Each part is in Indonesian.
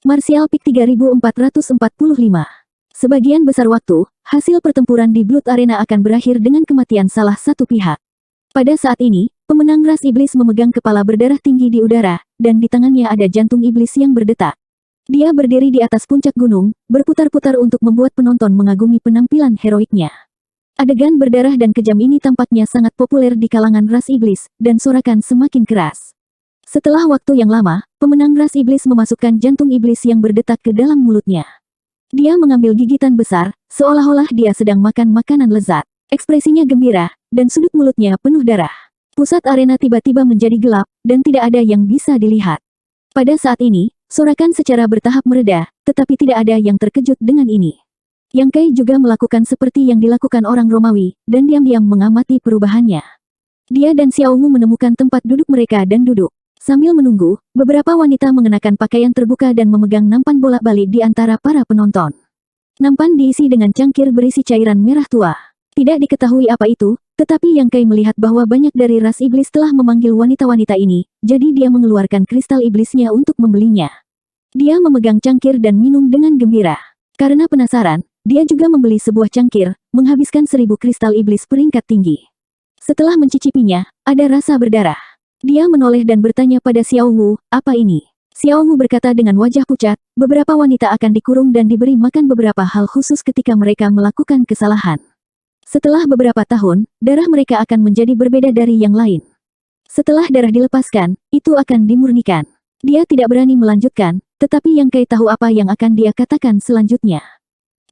Martial Peak 3445. Sebagian besar waktu, hasil pertempuran di Blood Arena akan berakhir dengan kematian salah satu pihak. Pada saat ini, pemenang ras iblis memegang kepala berdarah tinggi di udara, dan di tangannya ada jantung iblis yang berdetak. Dia berdiri di atas puncak gunung, berputar-putar untuk membuat penonton mengagumi penampilan heroiknya. Adegan berdarah dan kejam ini tampaknya sangat populer di kalangan ras iblis, dan sorakan semakin keras. Setelah waktu yang lama, pemenang ras iblis memasukkan jantung iblis yang berdetak ke dalam mulutnya. Dia mengambil gigitan besar, seolah-olah dia sedang makan makanan lezat. Ekspresinya gembira, dan sudut mulutnya penuh darah. Pusat arena tiba-tiba menjadi gelap, dan tidak ada yang bisa dilihat. Pada saat ini, sorakan secara bertahap mereda, tetapi tidak ada yang terkejut dengan ini. Yang Kai juga melakukan seperti yang dilakukan orang Romawi, dan diam-diam mengamati perubahannya. Dia dan Xiaomu menemukan tempat duduk mereka dan duduk. Sambil menunggu, beberapa wanita mengenakan pakaian terbuka dan memegang nampan bolak-balik di antara para penonton. Nampan diisi dengan cangkir berisi cairan merah tua. Tidak diketahui apa itu, tetapi Yang Kai melihat bahwa banyak dari ras iblis telah memanggil wanita-wanita ini, jadi dia mengeluarkan kristal iblisnya untuk membelinya. Dia memegang cangkir dan minum dengan gembira. Karena penasaran, dia juga membeli sebuah cangkir, menghabiskan 1000 kristal iblis peringkat tinggi. Setelah mencicipinya, ada rasa berdarah. Dia menoleh dan bertanya pada Xiao Wu, apa ini? Xiao Wu berkata dengan wajah pucat, beberapa wanita akan dikurung dan diberi makan beberapa hal khusus ketika mereka melakukan kesalahan. Setelah beberapa tahun, darah mereka akan menjadi berbeda dari yang lain. Setelah darah dilepaskan, itu akan dimurnikan. Dia tidak berani melanjutkan, tetapi Yang Kai tahu apa yang akan dia katakan selanjutnya.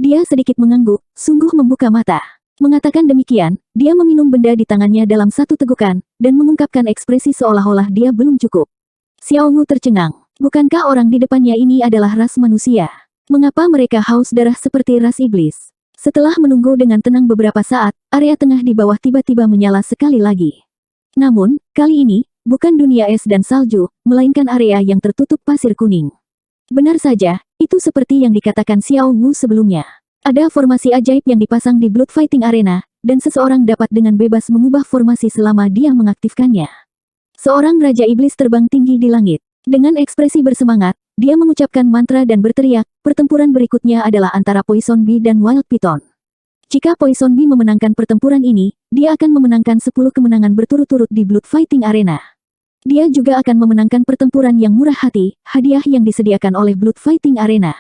Dia sedikit mengangguk, sungguh membuka mata. Mengatakan demikian, dia meminum benda di tangannya dalam satu tegukan, dan mengungkapkan ekspresi seolah-olah dia belum cukup. Xiao Wu tercengang. Bukankah orang di depannya ini adalah ras manusia? Mengapa mereka haus darah seperti ras iblis? Setelah menunggu dengan tenang beberapa saat, area tengah di bawah tiba-tiba menyala sekali lagi. Namun, kali ini, bukan dunia es dan salju, melainkan area yang tertutup pasir kuning. Benar saja, itu seperti yang dikatakan Xiao Wu sebelumnya. Ada formasi ajaib yang dipasang di Blood Fighting Arena, dan seseorang dapat dengan bebas mengubah formasi selama dia mengaktifkannya. Seorang Raja Iblis terbang tinggi di langit. Dengan ekspresi bersemangat, dia mengucapkan mantra dan berteriak, pertempuran berikutnya adalah antara Poison Bee dan Wild Python. Jika Poison Bee memenangkan pertempuran ini, dia akan memenangkan 10 kemenangan berturut-turut di Blood Fighting Arena. Dia juga akan memenangkan pertempuran yang murah hati, hadiah yang disediakan oleh Blood Fighting Arena.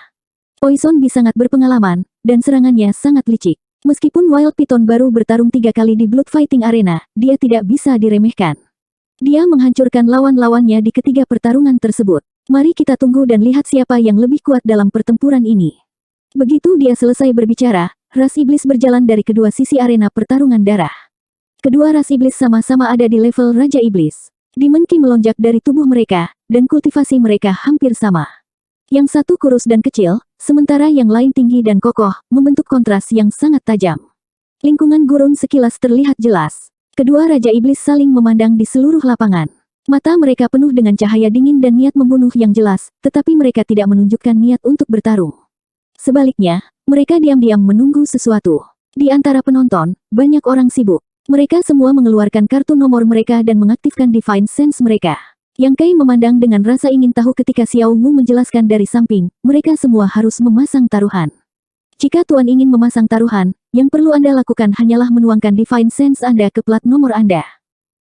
Poison Bee sangat berpengalaman, dan serangannya sangat licik. Meskipun Wild Python baru bertarung 3 kali di Blood Fighting Arena, dia tidak bisa diremehkan. Dia menghancurkan lawan-lawannya di ketiga pertarungan tersebut. Mari kita tunggu dan lihat siapa yang lebih kuat dalam pertempuran ini. Begitu dia selesai berbicara, ras iblis berjalan dari kedua sisi arena pertarungan darah. Kedua ras iblis sama-sama ada di level Raja Iblis. Demon Ki melonjak dari tubuh mereka, dan kultivasi mereka hampir sama. Yang satu kurus dan kecil, sementara yang lain tinggi dan kokoh, membentuk kontras yang sangat tajam. Lingkungan gurun sekilas terlihat jelas. Kedua Raja Iblis saling memandang di seluruh lapangan. Mata mereka penuh dengan cahaya dingin dan niat membunuh yang jelas, tetapi mereka tidak menunjukkan niat untuk bertarung. Sebaliknya, mereka diam-diam menunggu sesuatu. Di antara penonton, banyak orang sibuk. Mereka semua mengeluarkan kartu nomor mereka dan mengaktifkan Divine Sense mereka. Yang Kai memandang dengan rasa ingin tahu ketika Xiao Wu menjelaskan dari samping, mereka semua harus memasang taruhan. Jika Tuan ingin memasang taruhan, yang perlu Anda lakukan hanyalah menuangkan Divine Sense Anda ke plat nomor Anda.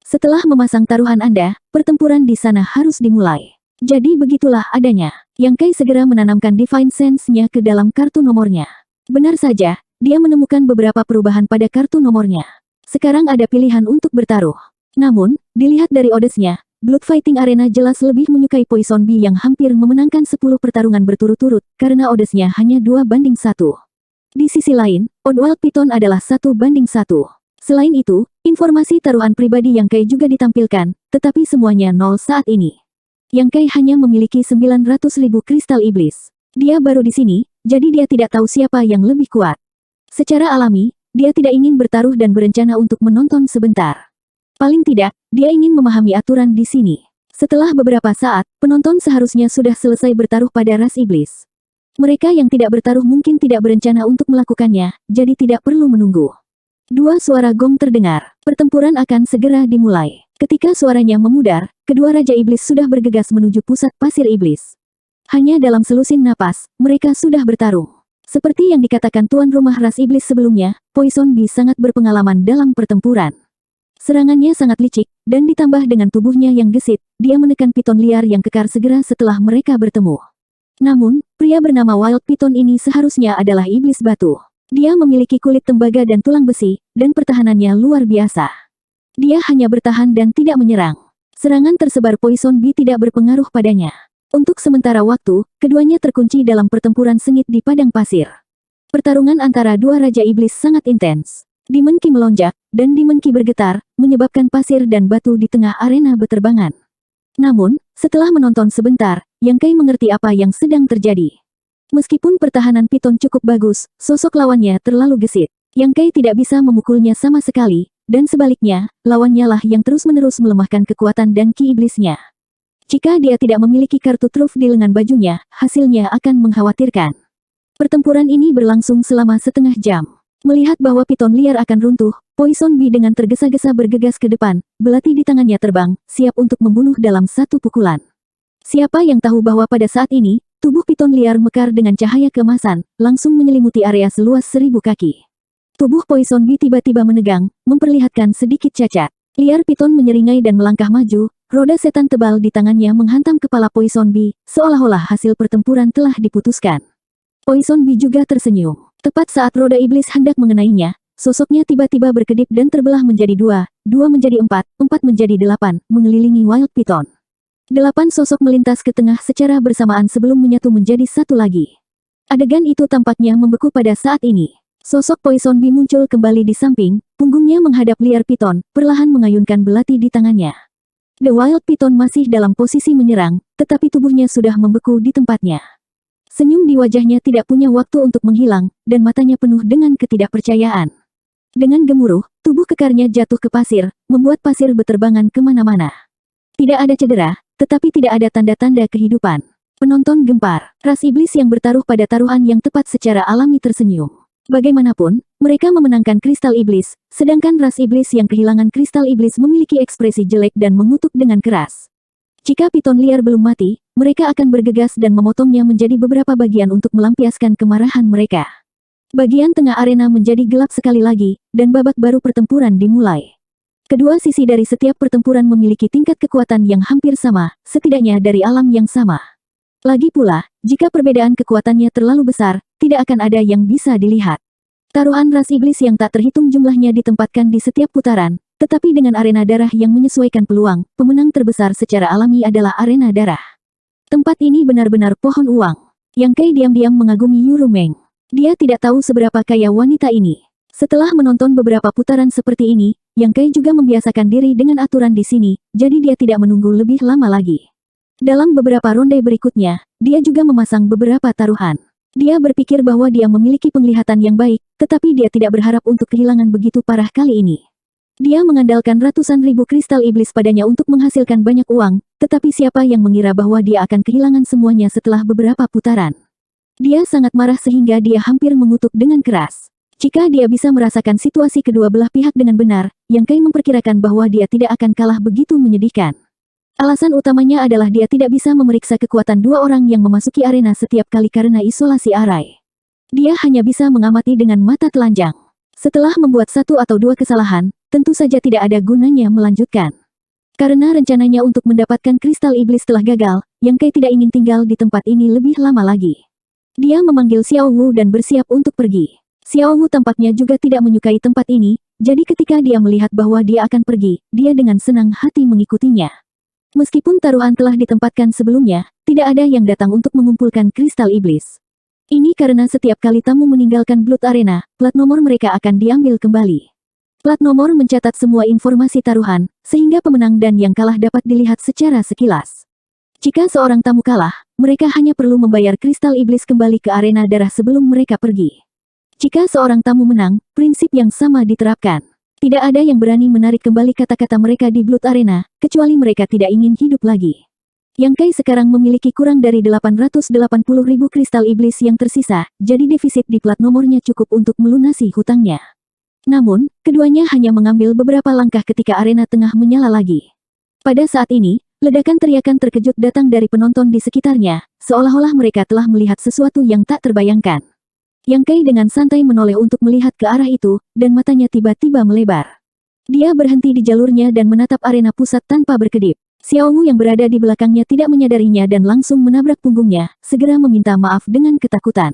Setelah memasang taruhan Anda, pertempuran di sana harus dimulai. Jadi begitulah adanya. Yang Kai segera menanamkan Divine Sense-nya ke dalam kartu nomornya. Benar saja, dia menemukan beberapa perubahan pada kartu nomornya. Sekarang ada pilihan untuk bertaruh. Namun, dilihat dari oddsnya, Blood Fighting Arena jelas lebih menyukai Poison Bee yang hampir memenangkan 10 pertarungan berturut-turut, karena oddsnya hanya 2-1. Di sisi lain, odd Wild Python adalah 1-1. Selain itu, informasi taruhan pribadi Yang Kai juga ditampilkan, tetapi semuanya nol saat ini. Yang Kai hanya memiliki 900.000 kristal iblis. Dia baru di sini, jadi dia tidak tahu siapa yang lebih kuat. Secara alami, dia tidak ingin bertaruh dan berencana untuk menonton sebentar. Paling tidak, dia ingin memahami aturan di sini. Setelah beberapa saat, penonton seharusnya sudah selesai bertaruh pada ras iblis. Mereka yang tidak bertaruh mungkin tidak berencana untuk melakukannya, jadi tidak perlu menunggu. Dua suara gong terdengar. Pertempuran akan segera dimulai. Ketika suaranya memudar, kedua Raja Iblis sudah bergegas menuju pusat pasir iblis. Hanya dalam selusin napas, mereka sudah bertarung. Seperti yang dikatakan tuan rumah ras iblis sebelumnya, Poison Bee sangat berpengalaman dalam pertempuran. Serangannya sangat licik, dan ditambah dengan tubuhnya yang gesit, dia menekan piton liar yang kekar segera setelah mereka bertemu. Namun, pria bernama Wild Piton ini seharusnya adalah iblis batu. Dia memiliki kulit tembaga dan tulang besi, dan pertahanannya luar biasa. Dia hanya bertahan dan tidak menyerang. Serangan tersebar Poison Bee tidak berpengaruh padanya. Untuk sementara waktu, keduanya terkunci dalam pertempuran sengit di padang pasir. Pertarungan antara dua raja iblis sangat intens. Demon Ki melonjak, dan Demon Ki bergetar, menyebabkan pasir dan batu di tengah arena berterbangan. Namun, setelah menonton sebentar, Yang Kai mengerti apa yang sedang terjadi. Meskipun pertahanan Piton cukup bagus, sosok lawannya terlalu gesit. Yang Kai tidak bisa memukulnya sama sekali, dan sebaliknya, lawannya lah yang terus-menerus melemahkan kekuatan dan ki iblisnya. Jika dia tidak memiliki kartu truf di lengan bajunya, hasilnya akan mengkhawatirkan. Pertempuran ini berlangsung selama setengah jam. Melihat bahwa piton liar akan runtuh, Poison Bee dengan tergesa-gesa bergegas ke depan, belati di tangannya terbang, siap untuk membunuh dalam satu pukulan. Siapa yang tahu bahwa pada saat ini, tubuh piton liar mekar dengan cahaya keemasan, langsung menyelimuti area seluas 1000 kaki. Tubuh Poison Bee tiba-tiba menegang, memperlihatkan sedikit cacat. Liar piton menyeringai dan melangkah maju, roda setan tebal di tangannya menghantam kepala Poison Bee, seolah-olah hasil pertempuran telah diputuskan. Poison Bee juga tersenyum. Tepat saat roda iblis hendak mengenainya, sosoknya tiba-tiba berkedip dan terbelah menjadi dua menjadi 4 menjadi 8, mengelilingi Wild Piton. 8 sosok melintas ke tengah secara bersamaan sebelum menyatu menjadi satu lagi. Adegan itu tampaknya membeku pada saat ini. Sosok Poison Bee muncul kembali di samping, punggungnya menghadap liar piton, perlahan mengayunkan belati di tangannya. The Wild Piton masih dalam posisi menyerang, tetapi tubuhnya sudah membeku di tempatnya. Senyum di wajahnya tidak punya waktu untuk menghilang, dan matanya penuh dengan ketidakpercayaan. Dengan gemuruh, tubuh kekarnya jatuh ke pasir, membuat pasir berterbangan kemana-mana. Tidak ada cedera, tetapi tidak ada tanda-tanda kehidupan. Penonton gempar. Ras iblis yang bertaruh pada taruhan yang tepat secara alami tersenyum. Bagaimanapun, mereka memenangkan kristal iblis, sedangkan ras iblis yang kehilangan kristal iblis memiliki ekspresi jelek dan mengutuk dengan keras. Jika piton liar belum mati, mereka akan bergegas dan memotongnya menjadi beberapa bagian untuk melampiaskan kemarahan mereka. Bagian tengah arena menjadi gelap sekali lagi, dan babak baru pertempuran dimulai. Kedua sisi dari setiap pertempuran memiliki tingkat kekuatan yang hampir sama, setidaknya dari alam yang sama. Lagi pula, jika perbedaan kekuatannya terlalu besar, tidak akan ada yang bisa dilihat. Taruhan ras iblis yang tak terhitung jumlahnya ditempatkan di setiap putaran, tetapi dengan arena darah yang menyesuaikan peluang, pemenang terbesar secara alami adalah arena darah. Tempat ini benar-benar pohon uang. Yang Kai diam-diam mengagumi Yuru Meng. Dia tidak tahu seberapa kaya wanita ini. Setelah menonton beberapa putaran seperti ini, Yang Kai juga membiasakan diri dengan aturan di sini, jadi dia tidak menunggu lebih lama lagi. Dalam beberapa ronde berikutnya, dia juga memasang beberapa taruhan. Dia berpikir bahwa dia memiliki penglihatan yang baik, tetapi dia tidak berharap untuk kehilangan begitu parah kali ini. Dia mengandalkan ratusan ribu kristal iblis padanya untuk menghasilkan banyak uang, tetapi siapa yang mengira bahwa dia akan kehilangan semuanya setelah beberapa putaran. Dia sangat marah sehingga dia hampir mengutuk dengan keras. Jika dia bisa merasakan situasi kedua belah pihak dengan benar, Yang Kai memperkirakan bahwa dia tidak akan kalah begitu menyedihkan. Alasan utamanya adalah dia tidak bisa memeriksa kekuatan dua orang yang memasuki arena setiap kali karena isolasi arai. Dia hanya bisa mengamati dengan mata telanjang. Setelah membuat satu atau dua kesalahan, tentu saja tidak ada gunanya melanjutkan. Karena rencananya untuk mendapatkan kristal iblis telah gagal, Yang Kai tidak ingin tinggal di tempat ini lebih lama lagi. Dia memanggil Xiao Wu dan bersiap untuk pergi. Xiao Wu tampaknya juga tidak menyukai tempat ini, jadi ketika dia melihat bahwa dia akan pergi, dia dengan senang hati mengikutinya. Meskipun taruhan telah ditempatkan sebelumnya, tidak ada yang datang untuk mengumpulkan kristal iblis. Ini karena setiap kali tamu meninggalkan Blood Arena, plat nomor mereka akan diambil kembali. Plat nomor mencatat semua informasi taruhan, sehingga pemenang dan yang kalah dapat dilihat secara sekilas. Jika seorang tamu kalah, mereka hanya perlu membayar kristal iblis kembali ke arena darah sebelum mereka pergi. Jika seorang tamu menang, prinsip yang sama diterapkan. Tidak ada yang berani menarik kembali kata-kata mereka di Blood Arena, kecuali mereka tidak ingin hidup lagi. Yang Kai sekarang memiliki kurang dari 880.000 kristal iblis yang tersisa, jadi defisit di plat nomornya cukup untuk melunasi hutangnya. Namun, keduanya hanya mengambil beberapa langkah ketika arena tengah menyala lagi. Pada saat ini, Ledakan teriakan terkejut datang dari penonton di sekitarnya, seolah-olah mereka telah melihat sesuatu yang tak terbayangkan. Yang Kai dengan santai menoleh untuk melihat ke arah itu, dan matanya tiba-tiba melebar. Dia berhenti di jalurnya dan menatap arena pusat tanpa berkedip. Xiaomu yang berada di belakangnya tidak menyadarinya dan langsung menabrak punggungnya, segera meminta maaf dengan ketakutan.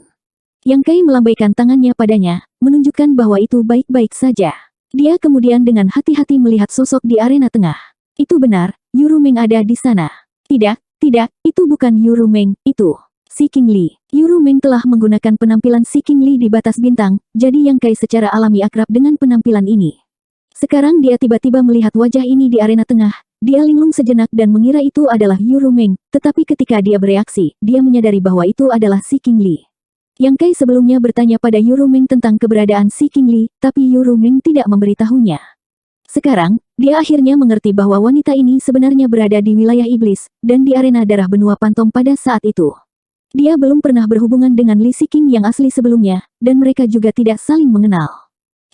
Yang Kai melambaikan tangannya padanya, menunjukkan bahwa itu baik-baik saja. Dia kemudian dengan hati-hati melihat sosok di arena tengah. Itu benar, Yuru Meng ada di sana. Tidak, itu bukan Yuru Meng, itu Si King Li. Yuru Meng telah menggunakan penampilan Si King Li di batas bintang, jadi Yang Kai secara alami akrab dengan penampilan ini. Sekarang dia tiba-tiba melihat wajah ini di arena tengah, dia linglung sejenak dan mengira itu adalah Yuru Meng, tetapi ketika dia bereaksi, dia menyadari bahwa itu adalah Si King Li. Yang Kai sebelumnya bertanya pada Yuru Meng tentang keberadaan Si King Li, tapi Yuru Meng tidak memberitahunya. Sekarang, dia akhirnya mengerti bahwa wanita ini sebenarnya berada di wilayah iblis, dan di arena darah benua Pantom pada saat itu. Dia belum pernah berhubungan dengan Li Siqing yang asli sebelumnya, dan mereka juga tidak saling mengenal.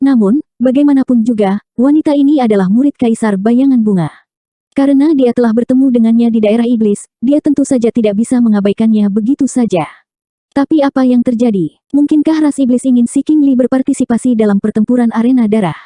Namun, bagaimanapun juga, wanita ini adalah murid Kaisar Bayangan Bunga. Karena dia telah bertemu dengannya di daerah iblis, dia tentu saja tidak bisa mengabaikannya begitu saja. Tapi apa yang terjadi? Mungkinkah ras iblis ingin Si King Li berpartisipasi dalam pertempuran arena darah?